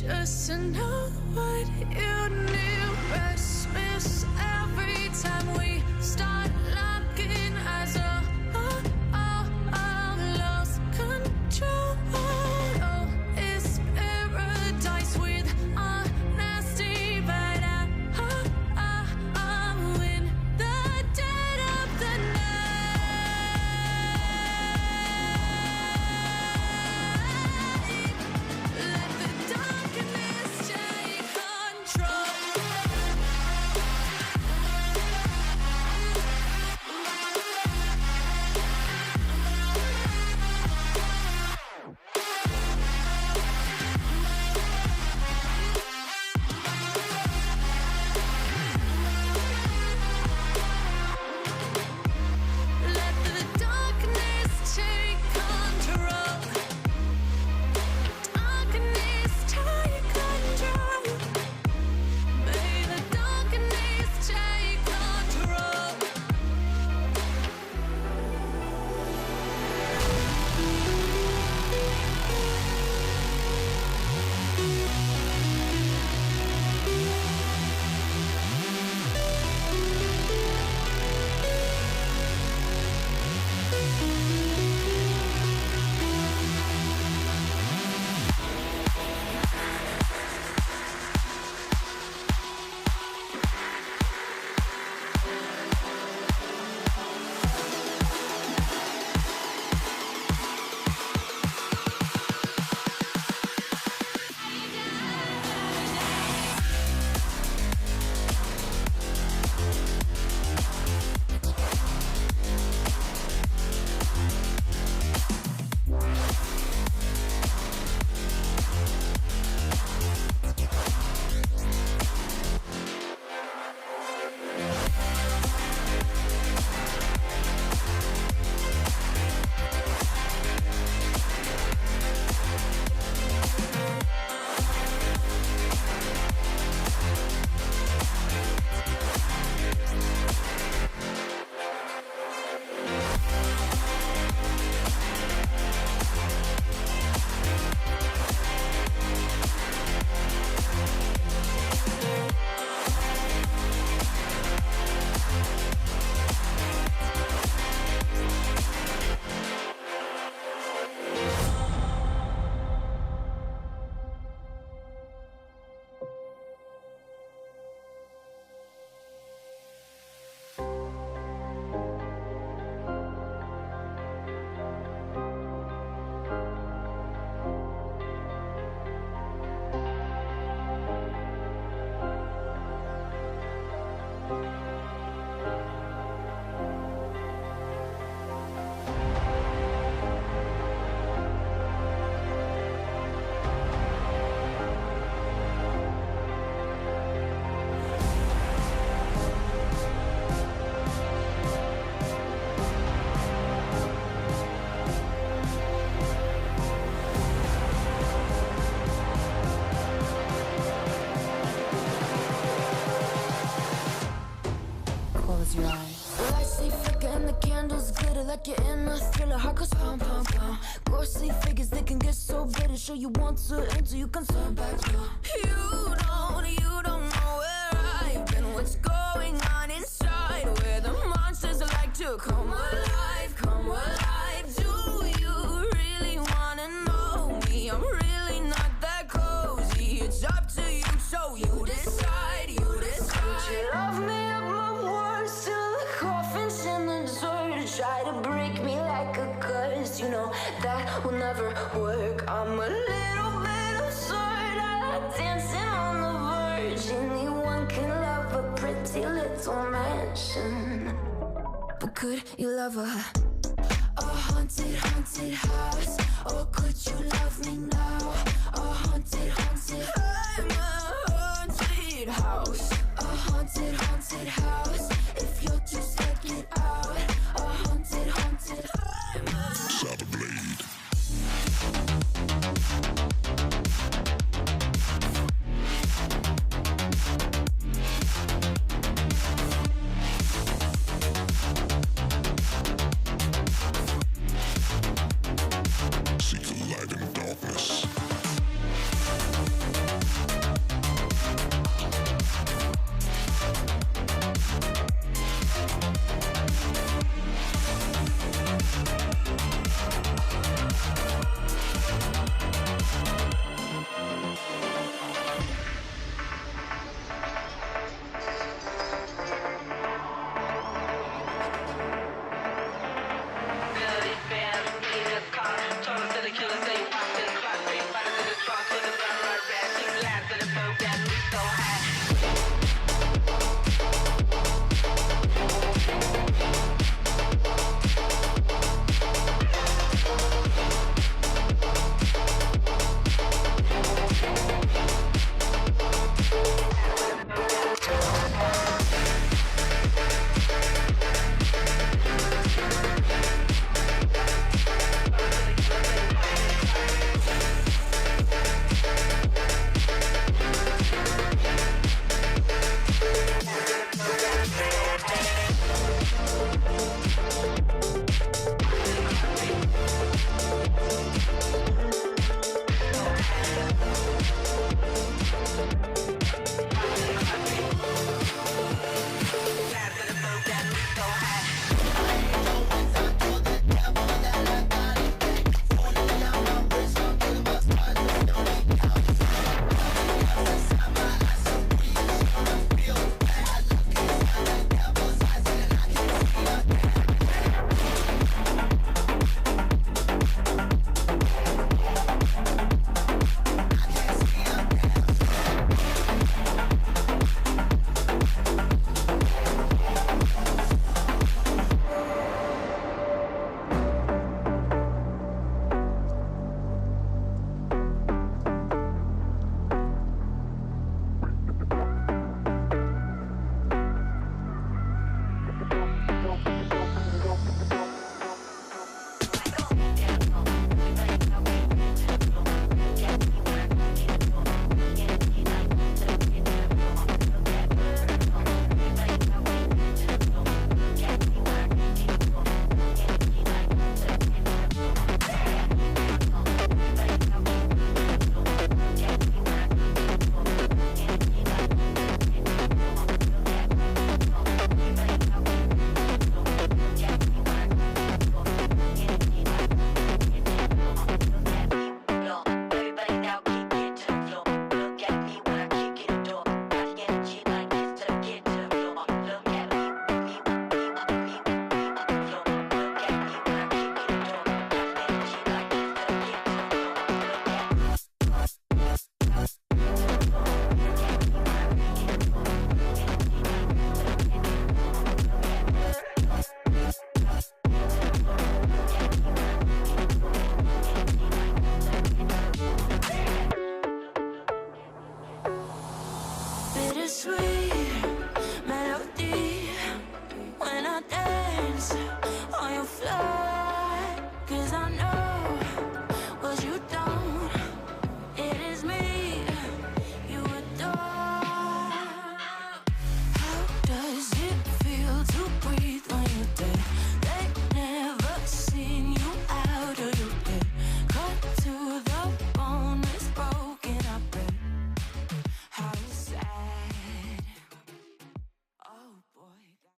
just to know what you knew. Restless every time we start locking eyes. Lost control. Oh, it's paradise with honesty, but I'm in the dead of the night. Let the darkness take control. Let the darkness take control. Darkness take control. May the darkness take control. Close your eyes. Lights stay flicker and the candles glitter like you're in a thriller. Heart goes pum pum pum. Ghostly figures, they can get so bitter. Sure you want to enter, you can turn back. You don't know where I've been. What's going on inside? Where the monsters like to come alive, come alive. Do you really wanna know me? I'm really not that cozy. It's up to you, so you decide, you decide. Would you love me up my words till the coffin's in the dirt? Try to break me like a curse, you know that will never work. I'm a little bit absurd. I like dancing on the verge. Anyone can love a pretty little mansion, but could you love a haunted, haunted house? Or could you love me now?